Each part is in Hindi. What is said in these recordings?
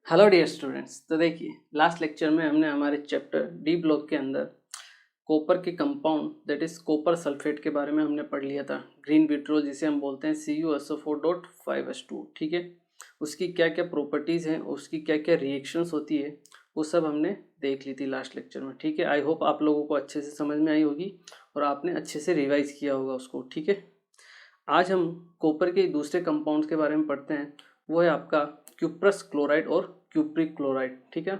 Hello dear students. तो देखिए, लास्ट लेक्चर में हमने हमारे चैप्टर डी ब्लॉक के अंदर कॉपर के compound that is copper sulphate के बारे में हमने पढ़ लिया था। ग्रीन विट्रोल जिसे हम बोलते हैं CuSO4.5H2, ठीक है। उसकी क्या क्या प्रॉपर्टीज़ हैं, उसकी क्या क्या रिएक्शंस होती है, वो सब हमने देख ली थी लास्ट लेक्चर में, ठीक है। आई होप आप लोगों को अच्छे से समझ में आई होगी और आपने अच्छे से रिवाइज किया होगा उसको, ठीक है। आज हम कॉपर के दूसरे कंपाउंड्स के बारे में पढ़ते हैं। वो है आपका क्यूप्रस क्लोराइड और क्यूप्रिक क्लोराइड, ठीक है।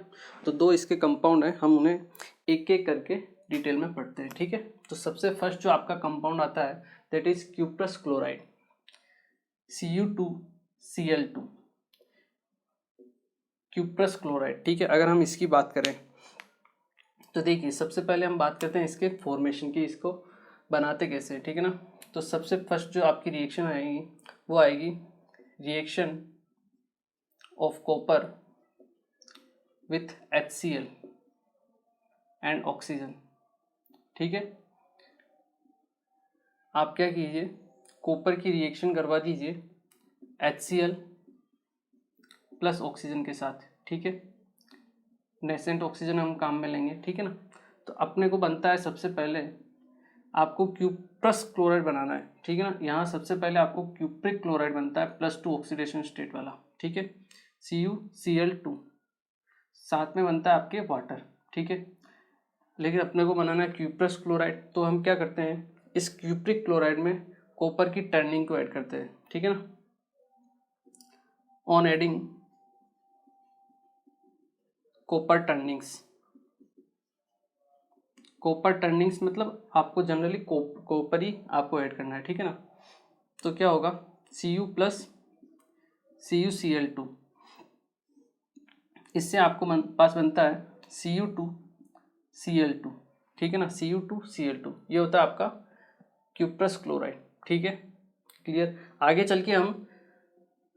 तो दो इसके कंपाउंड हैं, हम उन्हें एक एक करके डिटेल में पढ़ते हैं, ठीक है। तो सबसे फर्स्ट जो आपका कंपाउंड आता है that is cuprous chloride, Cu2Cl2, cuprous chloride, ठीक है। अगर हम इसकी बात करें तो देखिए, सबसे पहले हम बात करते हैं इसके फॉर्मेशन की, इसको बनाते कैसे, ठीक है ना। तो सबसे फर्स्ट जो आपकी रिएक्शन आएगी वो आएगी reaction of copper with HCl and oxygen, ठीक है। आप क्या कीजिए, कॉपर की रिएक्शन करवा दीजिए HCl प्लस ऑक्सीजन के साथ, ठीक है। नेसेंट ऑक्सीजन हम काम में लेंगे, ठीक है ना। तो अपने को बनता है सबसे पहले आपको क्यूप्रस क्लोराइड बनाना है, ठीक है ना। यहाँ सबसे पहले आपको क्यूप्रिक क्लोराइड बनता है +2 ऑक्सीडेशन स्टेट वाला, ठीक है। CuCl2 साथ में बनता है आपके वाटर, ठीक है। लेकिन अपने को बनाना है क्यूप्रस क्लोराइड, तो हम क्या करते हैं, इस क्यूप्रिक क्लोराइड में कॉपर की टर्निंग को ऐड करते हैं, ठीक है ना। On adding copper turnings, copper turnings मतलब आपको जनरली कॉपर ही आपको ऐड करना है, ठीक है ना। तो क्या होगा, Cu प्लस CuCl2, इससे आपको पास बनता है Cu2Cl2, ठीक है ना। Cu2Cl2 ये होता है आपका क्यूप्रस क्लोराइड, ठीक है। क्लियर। आगे चल के हम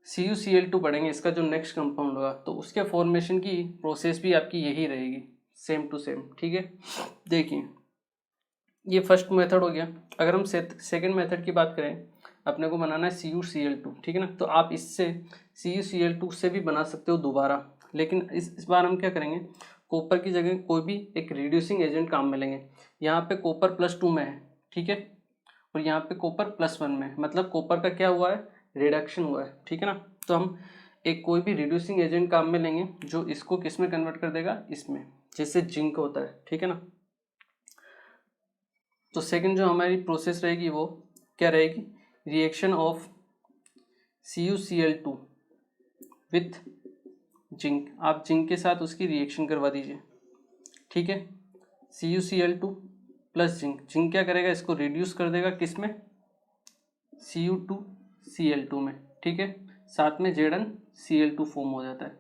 CuCl2 पढ़ेंगे, इसका जो नेक्स्ट कंपाउंड होगा, तो उसके फॉर्मेशन की प्रोसेस भी आपकी यही रहेगी, सेम टू सेम, ठीक है। देखिए, ये फर्स्ट मेथड हो गया। अगर हम सेकंड मेथड की बात करें, अपने को बनाना है CuCl2, ठीक है ना। तो आप इससे CuCl2 से भी बना सकते हो दोबारा, लेकिन इस बार हम क्या करेंगे, कॉपर की जगह कोई भी एक रिड्यूसिंग एजेंट काम में लेंगे। यहाँ पे कॉपर +2 में है, ठीक है, और यहाँ पे कॉपर +1 में है, मतलब कॉपर का क्या हुआ है, रिडक्शन हुआ है, ठीक है ना। तो हम एक कोई भी रिड्यूसिंग एजेंट काम में लेंगे जो इसको किस में कन्वर्ट कर देगा, इसमें, जैसे जिंक होता है, ठीक है ना। तो सेकंड जो हमारी प्रोसेस रहेगी वो क्या रहेगी, reaction of CuCl2 with zinc. आप जिंक के साथ उसकी रिएक्शन करवा दीजिए, ठीक है। CuCl2 प्लस जिंक, जिंक क्या करेगा, इसको रिड्यूस कर देगा किस में, Cu2Cl2 में, ठीक है। साथ में ZnCl2 फॉर्म हो जाता है।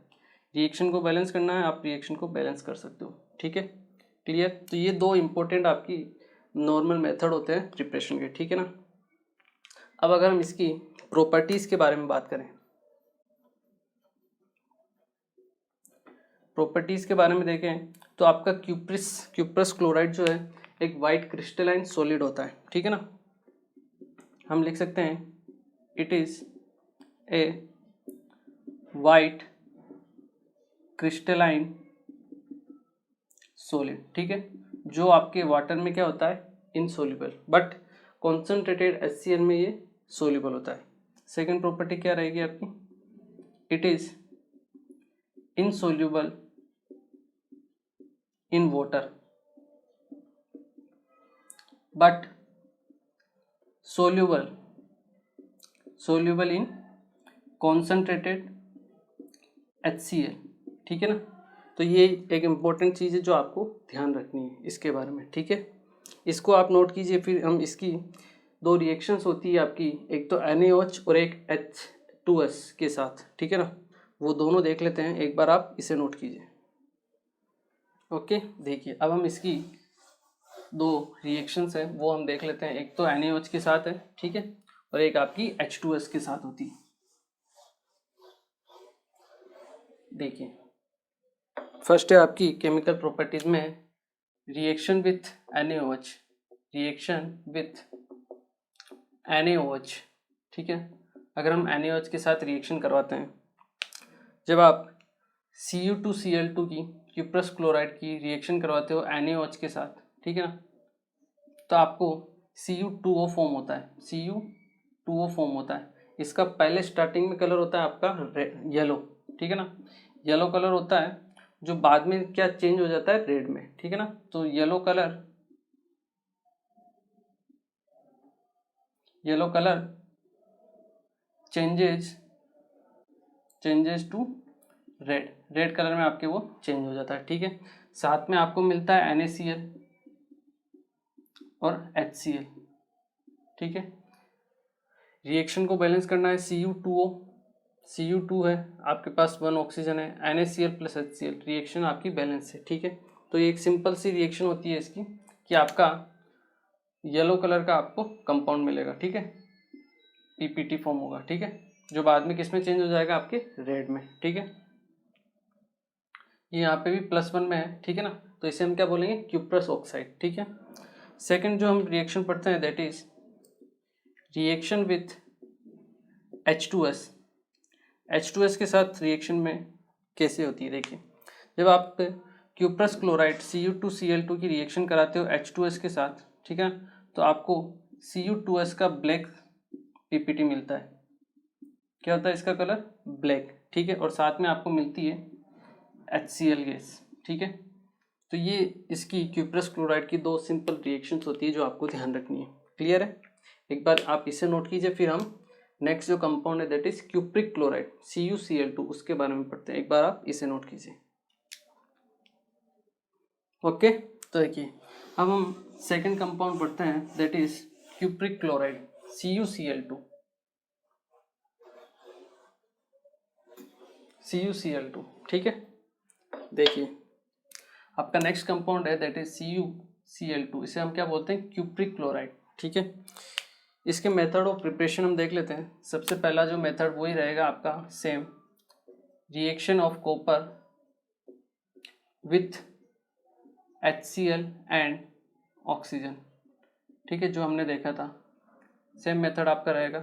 रिएक्शन को बैलेंस करना है, आप रिएक्शन को बैलेंस कर सकते हो, ठीक है। क्लियर। तो ये दो इंपॉर्टेंट आपकी नॉर्मल मेथड होते हैं प्रिपरेशन के, ठीक है ना। अब अगर हम इसकी प्रॉपर्टीज के बारे में बात करें, प्रॉपर्टीज के बारे में देखें तो आपका क्यूप्रस क्लोराइड जो है एक वाइट क्रिस्टलाइन सॉलिड होता है, ठीक है ना। हम लिख सकते हैं it is a white crystalline solid, ठीक है। जो आपके वाटर में क्या होता है, इनसोल्यूबल, बट कॉन्सेंट्रेटेड HCl में ये सोल्यूबल होता है। सेकेंड प्रॉपर्टी क्या रहेगी आपकी, it is insoluble in water but soluble in concentrated HCl, ठीक है ना। तो ये एक इम्पोर्टेंट चीज़ है जो आपको ध्यान रखनी है इसके बारे में, ठीक है। इसको आप नोट कीजिए। फिर हम इसकी दो रिएक्शंस होती है आपकी, एक तो NaOH और एक H2S के साथ, ठीक है ना। वो दोनों देख लेते हैं, एक बार आप इसे नोट कीजिए। ओके, देखिए अब हम इसकी दो रिएक्शंस हैं वो हम देख लेते हैं। एक तो NaOH के साथ है, ठीक है, और एक आपकी H2S के साथ होती है। देखिए, फर्स्ट है आपकी केमिकल प्रॉपर्टीज में reaction with NaOH, reaction with NaOH, ठीक है। अगर हम NaOH के साथ रिएक्शन करवाते हैं, जब आप Cu2Cl2 की क्यूप्रस क्लोराइड की रिएक्शन करवाते हो NaOH के साथ, ठीक है ना, तो आपको Cu2O फॉर्म होता है, Cu2O फॉर्म होता है। इसका पहले स्टार्टिंग में कलर होता है आपका येलो, ठीक है ना, येलो कलर होता है, जो बाद में क्या चेंज हो जाता है रेड में, ठीक है ना। तो yellow colour changes to red colour में आपके वो चेंज हो जाता है, ठीक है। साथ में आपको मिलता है NaCl और HCl, ठीक है। रिएक्शन को बैलेंस करना है, Cu2 है आपके पास, 1 ऑक्सीजन है, NaCl प्लस HCl, रिएक्शन आपकी बैलेंस है, ठीक है। तो ये एक सिंपल सी रिएक्शन होती है इसकी कि आपका येलो कलर का आपको कंपाउंड मिलेगा, ठीक है, PPT फॉर्म होगा, ठीक है, जो बाद में किस में चेंज हो जाएगा आपके रेड में, ठीक है। ये यहाँ पे भी +1 में है, ठीक है ना, तो इसे हम क्या बोलेंगे, क्यूप्रस ऑक्साइड, ठीक है। सेकंड जो हम रिएक्शन पढ़ते हैं that is reaction with H2S। H2S के साथ रिएक्शन में कैसे होती है, देखिए, जब आप क्यूप्रस क्लोराइड Cu2Cl2 की रिएक्शन कराते हो H2S के साथ, ठीक है, तो आपको Cu2S का ब्लैक PPT मिलता है। क्या होता है इसका कलर, ब्लैक, ठीक है, और साथ में आपको मिलती है HCl गैस, ठीक है। तो ये इसकी क्यूप्रस क्लोराइड की 2 सिंपल रिएक्शंस होती है जो आपको ध्यान रखनी है। क्लियर है, एक बार आप इसे नोट कीजिए, फिर हम नेक्स्ट जो कंपाउंड है that is cupric chloride CuCl2 उसके बारे में पढ़ते हैं। एक बार आप इसे नोट कीजिए, ओके। तो देखिए अब हम सेकंड कंपाउंड पढ़ते हैं that is cupric chloride CuCl2, ठीक है। देखिए आपका नेक्स्ट कंपाउंड है दैट इज CuCl2, इसे हम क्या बोलते हैं, क्यूप्रिक क्लोराइड, ठीक है। इसके मेथड ऑफ प्रिपरेशन हम देख लेते हैं। सबसे पहला जो मेथड वही रहेगा आपका same, reaction of copper with HCl and oxygen, ठीक है, जो हमने देखा था सेम मेथड आपका रहेगा।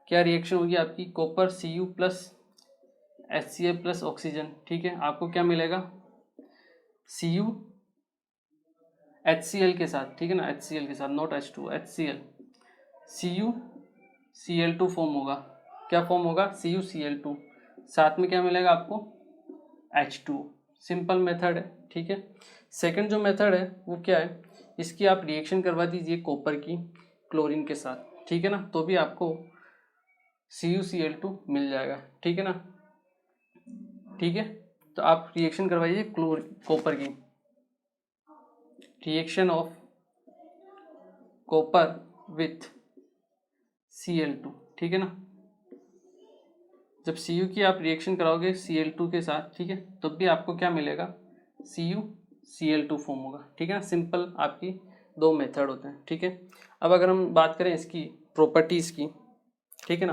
क्या रिएक्शन होगी आपकी, copper Cu plus HCl plus oxygen, ठीक है, आपको क्या मिलेगा, Cu HCl के साथ, ठीक है ना, HCl के साथ, not H2, HCl, CuCl2 form होगा। क्या फॉर्म होगा, CuCl2, साथ में क्या मिलेगा आपको, H2। सिंपल मेथड है, ठीक है। सेकंड जो मेथड है वो क्या है, इसकी आप रिएक्शन करवा दीजिए कॉपर की क्लोरीन के साथ, ठीक है ना, तो भी आपको CuCl2 मिल जाएगा, ठीक है ना, ठीक है। तो आप रिएक्शन करवाइए कॉपर की, reaction of copper with Cl2, ठीक है ना। जब Cu की आप रिएक्शन कराओगे Cl2 के साथ, ठीक है, तब भी आपको क्या मिलेगा, CuCl2 फॉर्म होगा, ठीक है ना। सिंपल आपकी 2 मेथड होते हैं, ठीक है। अब अगर हम बात करें इसकी प्रॉपर्टीज की, ठीक है ना,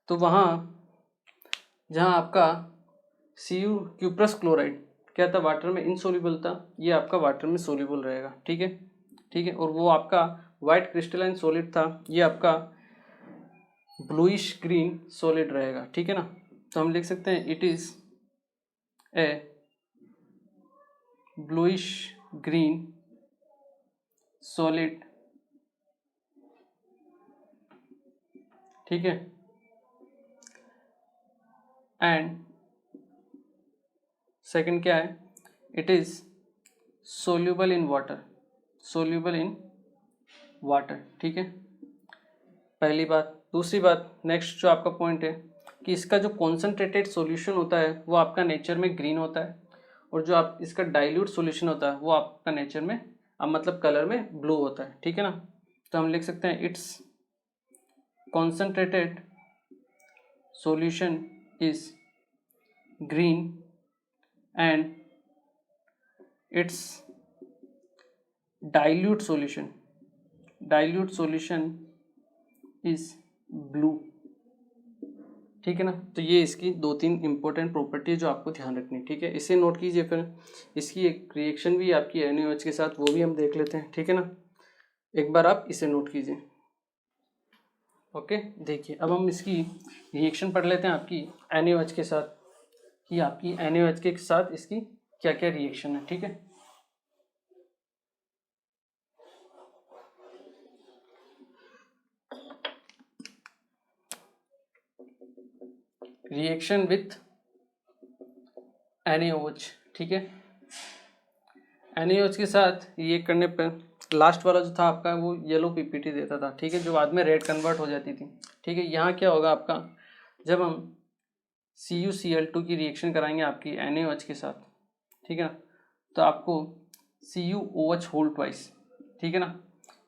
तो वहाँ जहाँ आपका क्यूप्रस क्लोराइड क्या था, वाटर में इनसोल्यूबल था, ये आपका वाटर में सोल्यूबल रहेगा, ठीक है, ठीक है। और वो आपका वाइट क्रिस्टलाइन सॉलिड था, ये आपका ब्लूइश ग्रीन सॉलिड रहेगा, ठीक है ना। तो हम लिख सकते हैं it is a bluish green solid, ठीक है, एंड सेकंड क्या है, it is soluble in water, ठीक है, पहली बात। दूसरी बात, नेक्स्ट जो आपका पॉइंट है कि इसका जो कॉन्सेंट्रेटेड सॉल्यूशन होता है वो आपका नेचर में ग्रीन होता है, और जो आप इसका डाइल्यूट सॉल्यूशन होता है वो आपका नेचर में, अब मतलब कलर में ब्लू होता है, ठीक है ना। तो हम लिख सकते हैं it's concentrated solution is green and it's dilute solution is blue, ठीक है ना। तो ये इसकी 2-3 इंपॉर्टेंट प्रॉपर्टी है जो आपको ध्यान रखनी है, ठीक है, इसे नोट कीजिए। फिर इसकी एक रिएक्शन भी आपकी NaOH के साथ, वो भी हम देख लेते हैं, ठीक है ना, एक बार आप इसे नोट कीजिए, ओके, देखिए अब हम इसकी रिएक्शन पढ़ लेते हैं आपकी NaOH के साथ, कि आपकी NaOH के साथ इसकी क्या क्या रिएक्शन है। ठीक है, रिएक्शन विथ NaOH। ठीक है, NaOH के साथ रिएक्ट करने पर लास्ट वाला जो था आपका वो येलो पीपीटी देता था। ठीक है, जो बाद में रेड कन्वर्ट हो जाती थी। ठीक है, यहाँ क्या होगा आपका, जब हम CuCl2 की रिएक्शन कराएंगे आपकी NaOH के साथ, ठीक है ना, तो आपको CuOH होल ट्वाइस, ठीक है ना,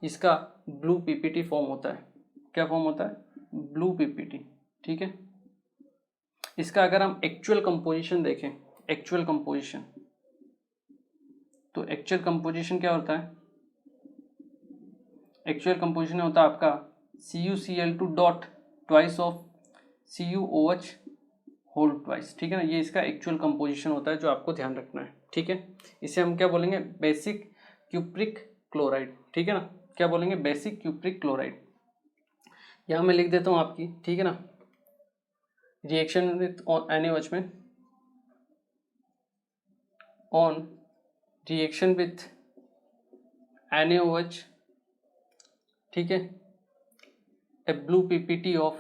इसका ब्लू पीपीटी फॉर्म होता है। क्या फॉर्म होता है? Blue ppt. ठीक है, इसका अगर हम एक्चुअल कंपोजिशन देखें, एक्चुअल कंपोजिशन, तो एक्चुअल कंपोजिशन क्या होता है? एक्चुअल कंपोजिशन होता है आपका CuCl2 dot twice of CuOH whole twice. ठीक है ना, ये इसका एक्चुअल कंपोजिशन होता है जो आपको ध्यान रखना है। ठीक है, इसे हम क्या बोलेंगे? Basic cupric chloride. ठीक है ना, क्या बोलेंगे? Basic cupric chloride. यहाँ मैं लिख देता हूँ आपकी, ठीक है ना, रिएक्शन विथ NaOH में, ऑन रिएक्शन विथ NaOH, ठीक है, a blue PPT of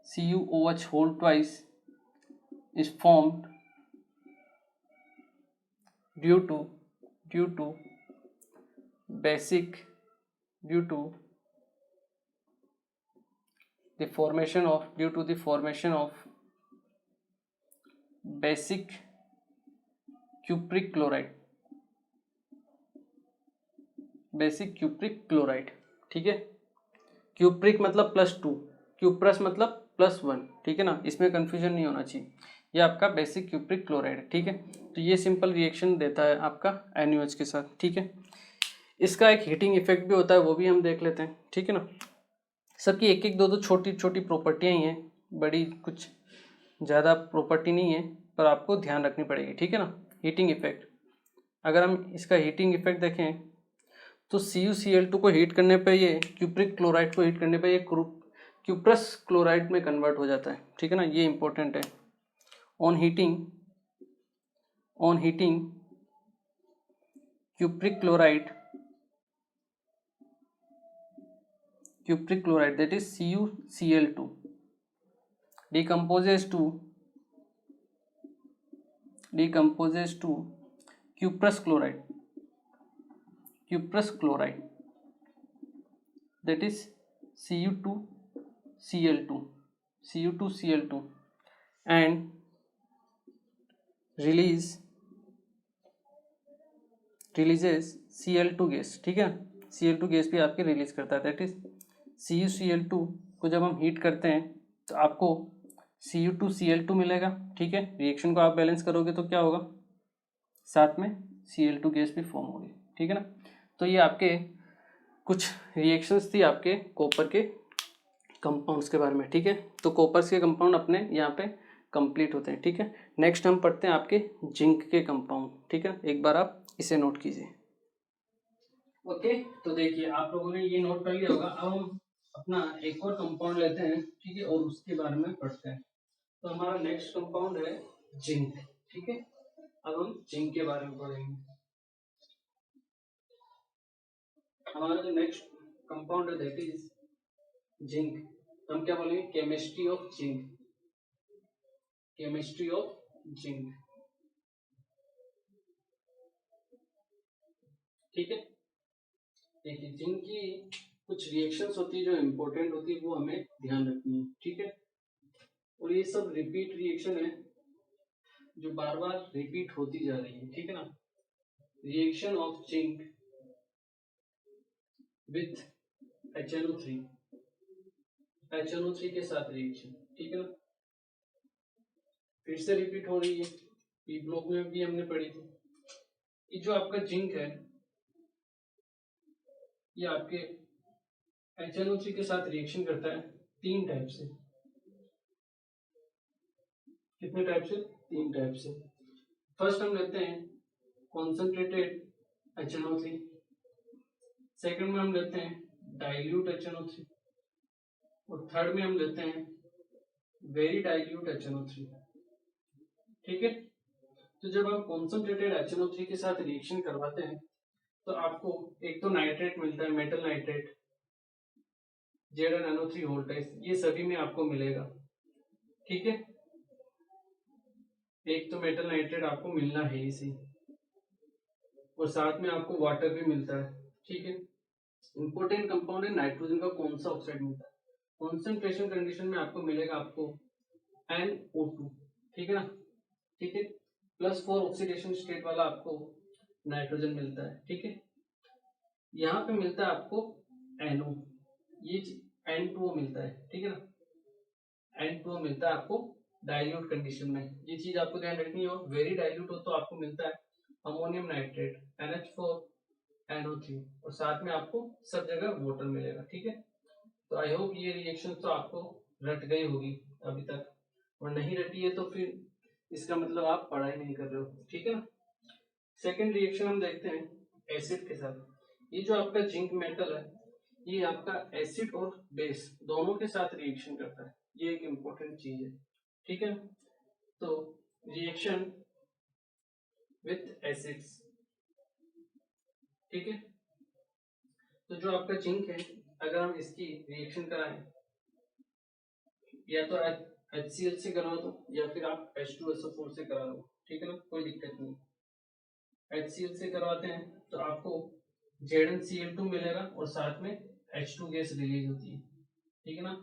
CuOH whole twice is formed due to basic due to the formation of basic cupric chloride, basic cupric chloride. ठीक है, क्यूप्रिक मतलब +2, क्यूप्रस मतलब +1। ठीक है ना, इसमें कंफ्यूजन नहीं होना चाहिए। ये आपका बेसिक क्यूप्रिक क्लोराइड है। ठीक है, तो ये सिंपल रिएक्शन देता है आपका NaOH के साथ। ठीक है, इसका एक हीटिंग इफेक्ट भी होता है, वो भी हम देख लेते हैं। ठीक है ना, सबकी एक एक दो दो छोटी छोटी प्रॉपर्टियाँ ही हैं, बड़ी कुछ ज़्यादा प्रॉपर्टी नहीं है, पर आपको ध्यान रखनी पड़ेगी। ठीक है ना, हीटिंग इफेक्ट, अगर हम इसका हीटिंग इफेक्ट देखें तो CuCl2 को हीट करने पे, ये क्यूप्रिक क्लोराइड को हीट करने पे ये क्यूप्रस क्लोराइड में कन्वर्ट हो जाता है। ठीक है ना, ये इंपॉर्टेंट है। On heating cupric chloride that is CuCl2 decomposes to cuprous chloride that is Cu2Cl2 and releases Cl2 gas. ठीक है, Cl2 गैस भी आपके रिलीज करता है। दैट इज CuCl2 को जब हम हीट करते हैं तो आपको Cu2Cl2 मिलेगा। ठीक है, रिएक्शन को आप बैलेंस करोगे तो क्या होगा? साथ में Cl2 गैस भी फॉर्म होगी। ठीक है ना, तो ये आपके कुछ रिएक्शंस थी आपके कॉपर के कंपाउंड्स के बारे में। ठीक है, तो कॉपर्स के कंपाउंड अपने यहाँ पे कंप्लीट होते हैं। ठीक है, नेक्स्ट हम पढ़ते हैं आपके जिंक के कंपाउंड। ठीक है, एक बार आप इसे नोट कीजिए। ओके, तो देखिए आप लोगों ने ये नोट कर लिया होगा। अब हम अपना एक और कंपाउंड लेते हैं, ठीक है, और उसके बारे में पढ़ते हैं। तो हमारा नेक्स्ट कंपाउंड है जिंक। ठीक है, अब हम जिंक के बारे में पढ़ेंगे। हमारा जो नेक्स्ट कंपाउंड है दैट इज जिंक। हम क्या बोलेंगे? Chemistry of zinc. ठीक है, देखिए जिंक की कुछ रिएक्शंस होती है जो इम्पोर्टेंट होती है, वो हमें ध्यान रखनी है। ठीक है, और ये सब रिपीट रिएक्शन है जो बार बार रिपीट होती जा रही है। ठीक है ना, reaction of zinc with HNO3 के साथ रिएक्शन। ठीक है ना, फिर से रिपीट हो रही है, पी ब्लॉक में भी हमने पढ़ी थी। ये जो आपका जिंक है ये आपके HNO3 के साथ रिएक्शन करता है 3 टाइप से। कितने टाइप से? 3 टाइप से। फर्स्ट हम लेते हैं कॉन्सेंट्रेटेड HNO3, सेकंड में हम लेते हैं डाइल्यूट HNO3 और थर्ड में हम लेते हैं वेरी डाइल्यूट HNO3। ठीक है, तो जब आप कॉन्सेंट्रेटेड HNO3 के साथ रिएक्शन करवाते हैं तो आपको एक तो नाइट्रेट मिलता है, मेटल नाइट्रेट, ZnNO3 वोल्टेज, ये सभी में आपको मिलेगा। ठीक है, एक तो मेटल नाइट्रेट आपको मिलना है इसी, और साथ में आपको वाटर भी मिलता है। ठीक है, इंपोर्टेंट कंपाउंड है नाइट्रोजन का कौन सा ऑक्साइड मिलता है, कॉन्सेंट्रेशन कंडीशन में आपको मिलेगा आपको NO2। ठीक है ना, ठीक है, +4 ऑक्सीडेशन स्टेट वाला आपको नाइट्रोजन मिलता है। ठीक है, यहाँ पे मिलता है आपको NO, ये N2O मिलता है। ठीक है ना, N2O मिलता है आपको डाइल्यूट कंडीशन में, ये चीज आपको ध्यान रखनी है। और वेरी डाइल्यूट हो तो आपको मिलता है अमोनियम नाइट्रेट NH4NO3 और साथ में आपको सब जगह वाटर मिलेगा। ठीक है, तो आई होप ये रिएक्शन तो आपको रट गई होगी अभी तक, और नहीं रटी है तो फिर इसका मतलब आप पढ़ाई नहीं कर रहे हो। ठीक है ना, सेकेंड रिएक्शन हम देखते हैं एसिड के साथ। ये जो आपका जिंक मेटल है ये आपका एसिड और बेस दोनों के साथ रिएक्शन करता है, ये एक इम्पोर्टेंट चीज है। ठीक है, तो रिएक्शन विथ एसिड्स। ठीक है, तो जो आपका जिंक है अगर हम इसकी रिएक्शन कराएं या तो HCl से करा दो या फिर आप H2SO4 से करा दो। ठीक है ना, कोई दिक्कत नहीं। HCl से करवाते हैं तो आपको ZnCl2 मिलेगा और साथ में H2 गैस रिलीज होती है। ठीक है ना,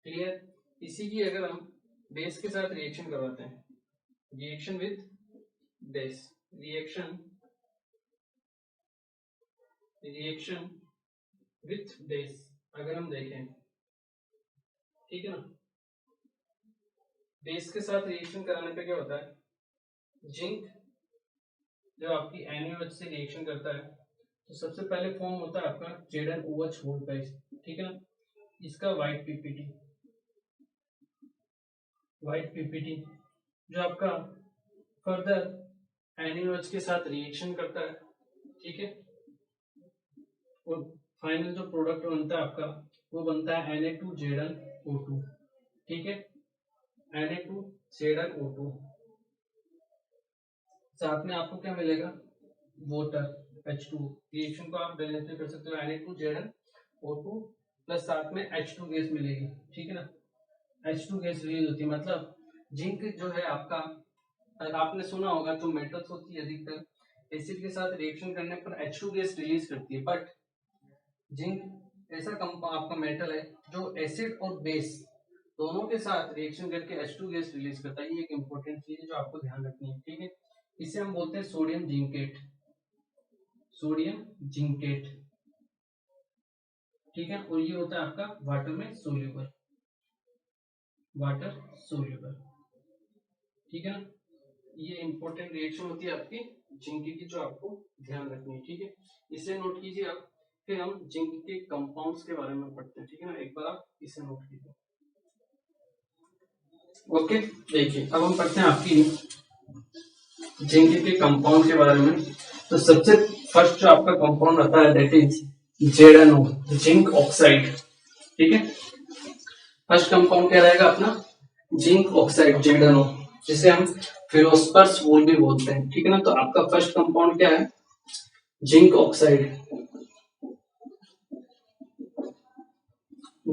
क्लियर। इसी की अगर हम बेस के साथ रिएक्शन करवाते हैं, reaction with base, reaction with base अगर हम देखें, ठीक है ना, बेस के साथ रिएक्शन कराने पे क्या होता है, जिंक जब आपकी NaOH से रिएक्शन करता है तो सबसे पहले फॉर्म होता है आपका ZnOH वोल्टेज। ठीक है ना, इसका व्हाइट पीपीटी जो आपका फर्दर NaOH के साथ रिएक्शन करता है। ठीक है, और फाइनल जो प्रोडक्ट बनता है आपका वो बनता है Na2ZnO2। ठीक है, Na2ZnO2 साथ में आपको क्या मिलेगा, वाटर H2। रिएक्शन को आप बैलेंस में कर सकते हो, Na2ZnO2 प्लस साथ में H2 गैस मिलेगी। ठीक है ना, H2 गैस रिलीज होती है, मतलब जिंक जो है आपका, आपने सुना होगा जो मेटल्स होती है अधिकतर एसिड के साथ रिएक्शन करने पर H2 गैस रिलीज करती है, बट जिंक ऐसा कंपाउंड आपका मेटल है जो एसिड और बेस दोनों के साथ रिएक्शन करके H2 गैस रिलीज करता है। ये एक इंपॉर्टेंट चीज है जो आपको ध्यान रखनी है। ठीक है, इसे हम बोलते हैं सोडियम जिंकेट। ठीक है, और ये होता है आपका वाटर में सोल्यूबल। ठीक है ना, ये इंपॉर्टेंट रिएक्शन होती है आपकी जिंक की जो आपको ध्यान रखनी है। ठीक है, इसे नोट कीजिए आप, फिर हम जिंक के कंपाउंड्स के बारे में पढ़ते हैं। ठीक है ना, एक बार आप इसे नोट कीजिए। ओके, देखिए अब हम पढ़ते हैं आपकी जिंक के कंपाउंड के बारे में। तो सबसे फर्स्ट जो आपका कंपाउंड आता है that is ZnO, zinc oxide. ठीक है, फर्स्ट कंपाउंड क्या रहेगा अपना, जिंक ऑक्साइड ZnO, जिसे हम फिलोस्पर्स वूल भी बोलते हैं। ठीक है ना, तो आपका फर्स्ट कंपाउंड क्या है, जिंक ऑक्साइड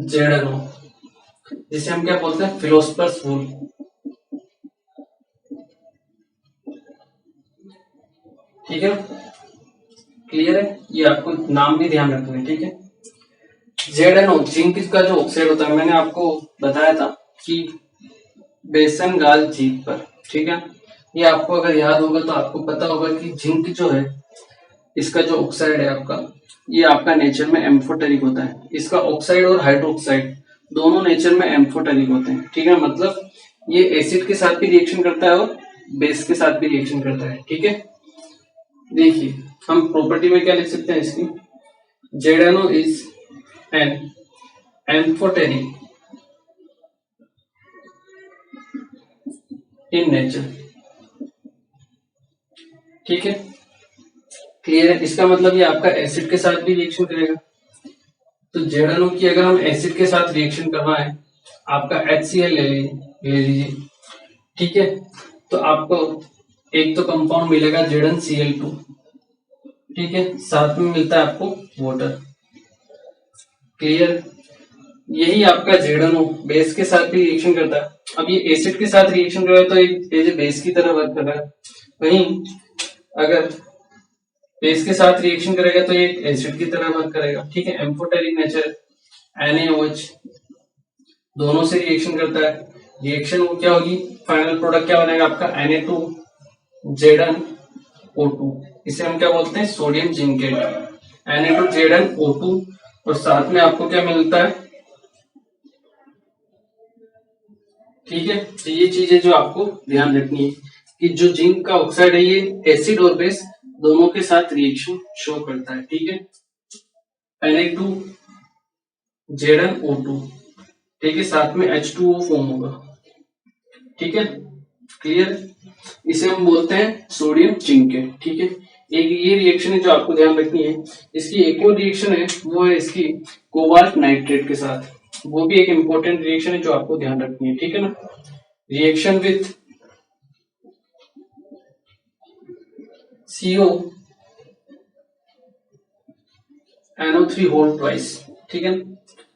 ZnO, जिसे हम क्या बोलते हैं, फिलोस्पर्स वूल। ठीक है, क्लियर है, ये आपको नाम भी ध्यान रखना है। ठीक है, ZnO जिंक का जो ऑक्साइड होता है, मैंने आपको बताया था कि बेसन गाल जीभ पर। ठीक है, ये आपको अगर याद होगा तो आपको पता होगा कि जिंक जो है इसका जो ऑक्साइड है आपका, ये आपका नेचर में एम्फोटेरिक होता है। इसका ऑक्साइड और हाइड्रोक्साइड दोनों नेचर में एम्फोटेरिक होते हैं। ठीक है, मतलब ये एसिड के साथ भी रिएक्शन करता है और बेस के साथ भी रिएक्शन करता है। ठीक है, देखिए हम प्रॉपर्टी में क्या लिख सकते हैं इसकी, ZnO is an amphoteric in nature. ठीक है, क्लियर है? इसका मतलब ये आपका एसिड के साथ भी रिएक्शन करेगा। तो ZnO की अगर हम एसिड के साथ रिएक्शन करवाएं, आपका HCl ले लीजिए, ठीक है, तो आपको एक तो कंपाउंड मिलेगा ZnCl2, ठीक है, साथ में मिलता है आपको वाटर। क्लियर? यही आपका ZnO बेस के साथ भी रिएक्शन करता है। अब ये एसिड के साथ रिएक्शन कर रहा है तो एक बेस की तरह वर्क कर रहा है, वहीं अगर बेस के साथ रिएक्शन करेगा तो ये एसिड की तरह वर्क करेगा, ठीक है। एम्फोटेरिक नेचर, NaOH दोनों से रिएक्शन करता है। रिएक्शन क्या होगी, फाइनल प्रोडक्ट क्या बनेगा आपका Na2ZnO2, इसे हम क्या बोलते हैं, सोडियम जिंकेट। Na2ZnO2 और साथ में आपको क्या मिलता है, ठीक है। तो ये चीजें जो आपको ध्यान रखनी है कि जो जिंक का ऑक्साइड है ये एसिड और बेस दोनों के साथ रिएक्शन शो करता है, ठीक है। Na2ZnO2, ठीक है, साथ में H2O फॉर्म होगा, ठीक है। क्लियर? इसे हम बोलते हैं सोडियम जिंकेट, ठीक है। एक ये रिएक्शन है जो आपको ध्यान रखनी है। इसकी एक और रिएक्शन है, वो है इसकी कोबाल्ट नाइट्रेट के साथ, वो भी एक इंपॉर्टेंट रिएक्शन है जो आपको ध्यान रखनी है, ठीक है ना। Reaction with CONO3 whole twice, ठीक है,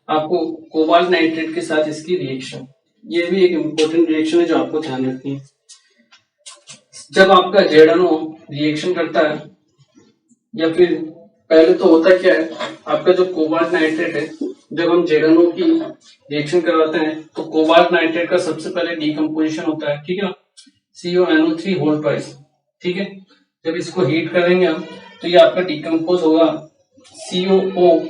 आपको कोबाल्ट नाइट्रेट के साथ इसकी रिएक्शन, ये भी एक इंपॉर्टेंट रिएक्शन है जो आपको ध्यान रखनी है। जब आपका ZnO रिएक्शन करता है, या फिर पहले तो होता क्या है, आपका जो कोबाल्ट नाइट्रेट है, जब हम ZnO की रिएक्शन करवाते हैं तो कोबाल्ट नाइट्रेट का सबसे पहले डीकम्पोजिशन होता है, ठीक है, CONO3 होल ट्वाइस, ठीक है। जब इसको हीट करेंगे हम तो ये आपका डीकम्पोज होगा COO,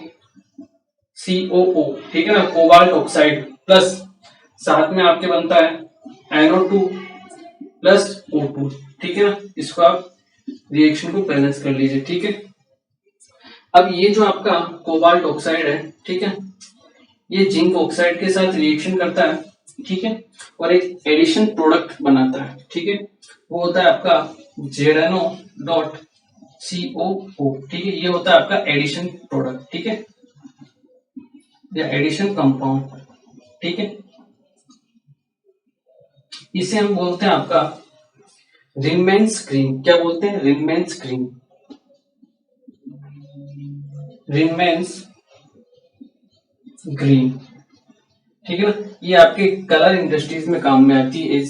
ठीक है ना, कोबाल्ट ऑक्साइड प्लस साथ में आपके बनता है NO2 प्लस O2, ठीक है ना। इसको आप रिएक्शन को बैलेंस कर लीजिए, ठीक है। अब ये जो आपका कोबाल्ट ऑक्साइड है, ठीक है, ये जिंक ऑक्साइड के साथ रिएक्शन करता है, ठीक है, और एक एडिशन प्रोडक्ट बनाता है, ठीक है, वो होता है आपका ZnO.COO, ठीक है। ये होता है आपका एडिशन प्रोडक्ट, ठीक है, या एडिशन कंपाउंड, ठीक है। इसे हम बोलते हैं आपका रिमेन्स ग्रीन। क्या बोलते हैं? रिमेन्स ग्रीन, रिमेन्स ग्रीन, ठीक है ना। ये आपके कलर इंडस्ट्रीज में काम में आती है,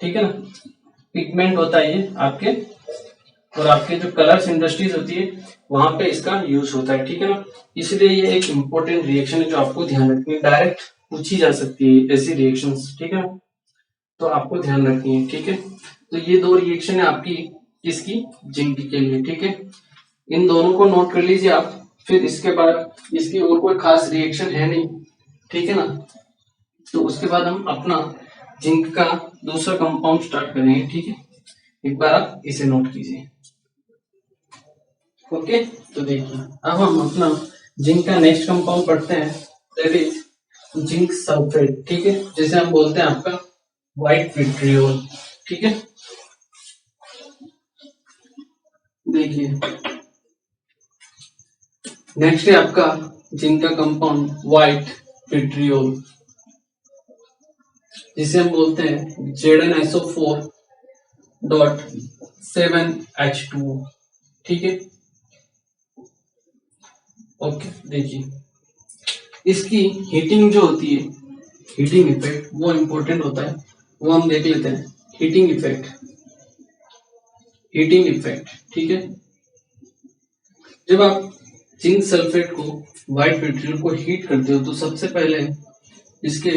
ठीक है ना, पिगमेंट होता है ये आपके, और आपके जो कलर्स इंडस्ट्रीज होती है वहां पे इसका यूज होता है, ठीक है ना। इसलिए ये एक इंपॉर्टेंट रिएक्शन है जो आपको ध्यान रखनी है, डायरेक्ट पूछी जा सकती है ऐसी रिएक्शंस, ठीक है, तो आपको ध्यान रखनी है, ठीक है। तो ये दो रिएक्शन है आपकी इसकी जिंक के लिए, ठीक है, इन दोनों को नोट कर लीजिए आप। फिर इसके बाद इसकी और कोई खास रिएक्शन है नहीं, ठीक है ना, तो उसके बाद हम अपना जिंक का दूसरा कंपाउंड स्टार्ट करेंगे, ठीक है। एक बार आप इसे नोट कीजिए, ओके। तो देखिए अब हम अपना जिंक का नेक्स्ट कंपाउंड पढ़ते हैं, दैट इज जिंक सल्फेट, ठीक है, जिसे हम बोलते हैं आपका व्हाइट विट्रियोल, ठीक है। देखिए नेक्स्ट है आपका जिंक का कंपाउंड व्हाइट विट्रियोल, जिसे हम बोलते हैं ZnSO4.7H2O, ठीक है, ओके। देखिए इसकी हीटिंग जो होती है, हीटिंग इफेक्ट, वो इंपॉर्टेंट होता है, वो हम देख लेते हैं। हीटिंग इफेक्ट, हीटिंग इफेक्ट, ठीक है। जब आप जिंक सल्फेट को, व्हाइट विट्रियोल को हीट करते हो तो सबसे पहले इसके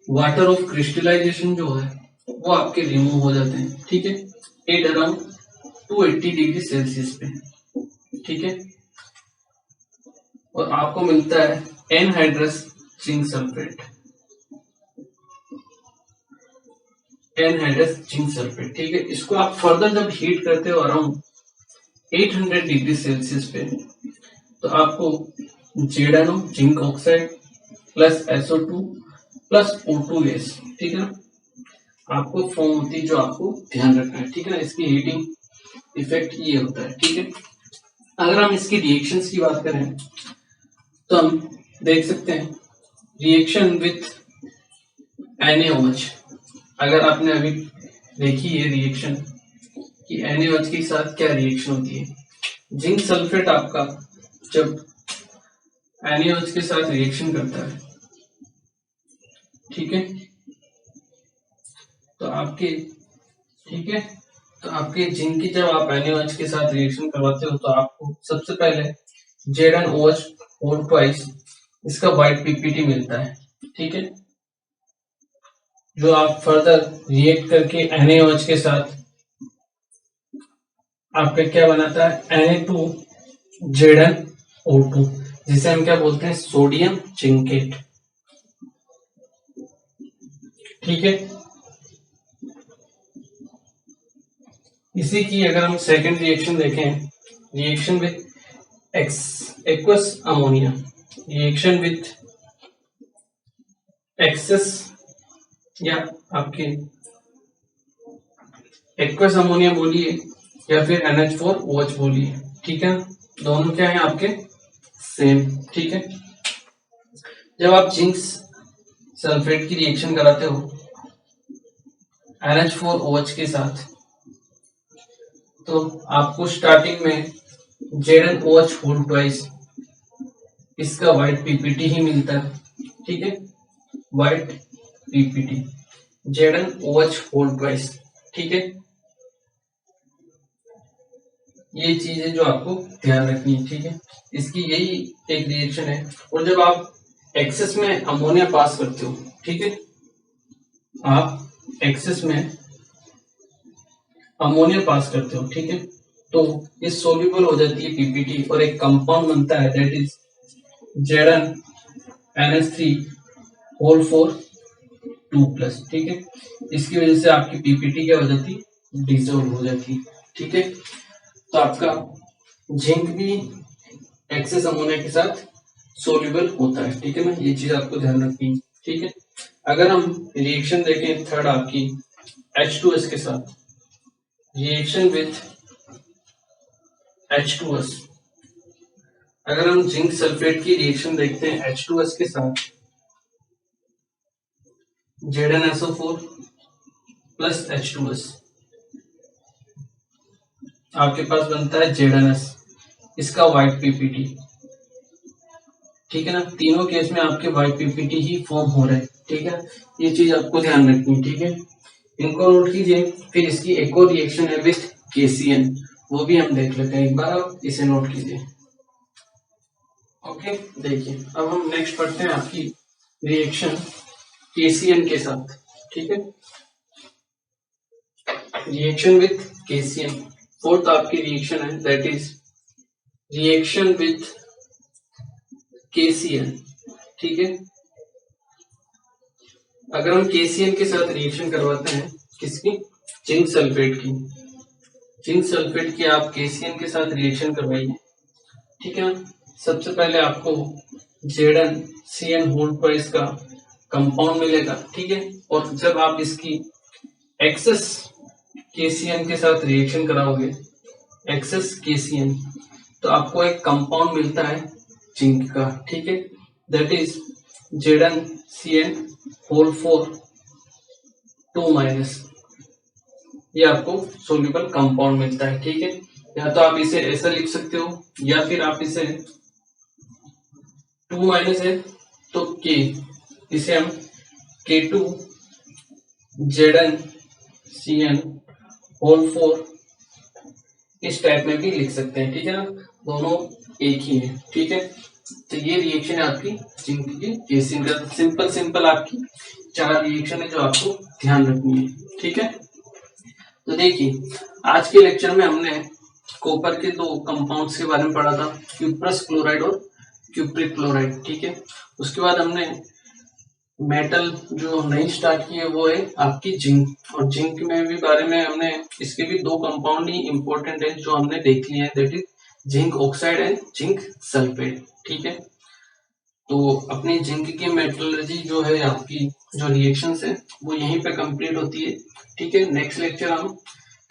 वाटर ऑफ क्रिस्टलाइजेशन जो है वो आपके रिमूव हो जाते हैं, ठीक है, एट अराउंड 280 डिग्री सेल्सियस पे, ठीक है, और आपको मिलता है anhydrous zinc sulphate, anhydrous zinc sulphate, ठीक है। इसको आप फर्दर जब हीट करते हो अराउंड 800 डिग्री सेल्सियस पे, तो आपको ZnO zinc oxide plus SO2 plus O2 gas, ठीक है ना, आपको फॉर्म होती है, जो आपको ध्यान रखना है, ठीक है ना। इसकी हीटिंग इफेक्ट ये होता है, ठीक है। अगर हम इसकी रिएक्शंस की बात करें तो हम देख सकते हैं रिएक्शन विथ NaOH। अगर आपने अभी देखी है रिएक्शन कि NaOH के साथ क्या रिएक्शन होती है, जिंक सल्फेट आपका जब NaOH के साथ रिएक्शन करता है, ठीक है, तो आपके जिंक की जब आप NaOH के साथ रिएक्शन करवाते हो तो आपको सबसे पहले ZnOH होल ट्वाइस इसका वाइट पीपीटी मिलता है, ठीक है, जो आप फर्दर रिएक्ट करके NaOH के साथ आपका क्या बनाता है Na2ZnO2, जिसे हम क्या बोलते हैं सोडियम जिंकेट, ठीक है। इसी की अगर हम सेकंड रिएक्शन देखें, reaction with aqueous ammonia, reaction with access या आपके एक्वस अमोनिया बोलिए या फिर NH4OH बोलिए, ठीक है, दोनों क्या है आपके सेम, ठीक है। जब आप जिंक सल्फेट की रिएक्शन कराते हो NH4OH के साथ तो आपको स्टार्टिंग में ZnOH होल ट्वाइस इसका वाइट पीपीटी ही मिलता है, ठीक है, white ppt ZnOH whole twice, ठीक है। ये चीज है जो आपको ध्यान रखनी है, ठीक है, इसकी यही एक रिएक्शन है। और जब आप एक्सेस में अमोनिया पास करते हो, ठीक है, आप एक्सेस में अमोनिया पास करते हो, ठीक है, तो ये सोल्यूबल हो जाती है पीपीटी और एक कंपाउंड बनता है दैट इज ZnNH3 होल 4 2+, ठीक है। इसकी वजह से आपकी पीपीटी क्या हो जाती है डिसॉल्व हो जाती है, ठीक है। तो आपका जिंक भी एक्सेस अमोनिया के साथ सोल्यूबल होता है, ठीक है ना, ये चीज आपको ध्यान रखनी है, ठीक है। अगर हम रिएक्शन देखें थर्ड आपकी H2S के साथ, रिएक्शन विथ H2S, अगर हम जिंक सल्फेट की रिएक्शन देखते हैं H2S के साथ ZnSO4 प्लस H2S, आपके पास बनता है ZnS, इसका वाइट पीपीटी, ठीक है ना, तीनों केस में आपके वाइट पीपीटी ही फॉर्म हो रहे हैं, ठीक है, ये चीज आपको ध्यान रखनी है, ठीक है, इनको नोट कीजिए। फिर इसकी एक और रिएक्शन है विथ KCN, वो भी हम देख लेते हैं, एक बार आप इसे नोट कीजिए। ओके, देखिए अब हम नेक्स्ट पढ़ते हैं आपकी रिएक्शन KCN के साथ, ठीक है, रिएक्शन विथ KCN। फोर्थ आपकी रिएक्शन है that is reaction with KCN, ठीक है। अगर हम KCN के साथ रिएक्शन करवाते हैं किसकी, जिंक सल्फेट की, जिंक सल्फेट की आप KCN के साथ रिएक्शन करवाइए, ठीक है। सबसे पहले आपको ZnCN होल ट्वाइस का कंपाउंड मिलेगा, ठीक है, और जब आप इसकी एक्सेस KCN के साथ रिएक्शन कराओगे, एक्सेस KCN, तो आपको एक कंपाउंड मिलता है जिंक का, ठीक है, दैट इज ZnCN होल 4 2-, ये आपको सोल्यूबल कंपाउंड मिलता है, ठीक है। या तो आप इसे ऐसा लिख सकते हो या फिर आप इसे 2- है तो K, इसे हम K2 ZnCN होल 4 इस टाइप में भी लिख सकते हैं, ठीक है ना, दोनों एक ही है, ठीक है। तो ये रिएक्शन है आपकी जिंक की KCN का, सिंपल आपकी 4 रिएक्शन है जो आपको ध्यान रखनी है, ठीक है। तो देखिए आज के लेक्चर में हमने कॉपर के 2 कंपाउंड्स के बारे में पढ़ा था, क्यूप्रस क्लोराइड और क्यूप्रिक क्लोराइड, ठीक है। उसके बाद हमने मेटल जो नई स्टार्ट की है वो है आपकी जिंक, और जिंक में भी बारे में हमने इसके भी 2 कंपाउंड ही इंपॉर्टेंट है जो हमने देख लिए हैं, that is zinc oxide and zinc sulphate, ठीक है। तो अपनी जिंक की मेटलर्जी जो है आपकी जो रिएक्शंस है वो यहीं पे कंप्लीट होती है, ठीक है। नेक्स्ट लेक्चर हम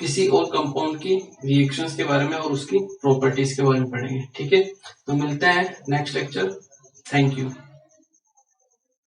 किसी और कंपाउंड की रिएक्शंस के बारे में और उसकी प्रॉपर्टीज के बारे में पढ़ेंगे। ठीक है, तो मिलते हैं नेक्स्ट लेक्चर। Thank you.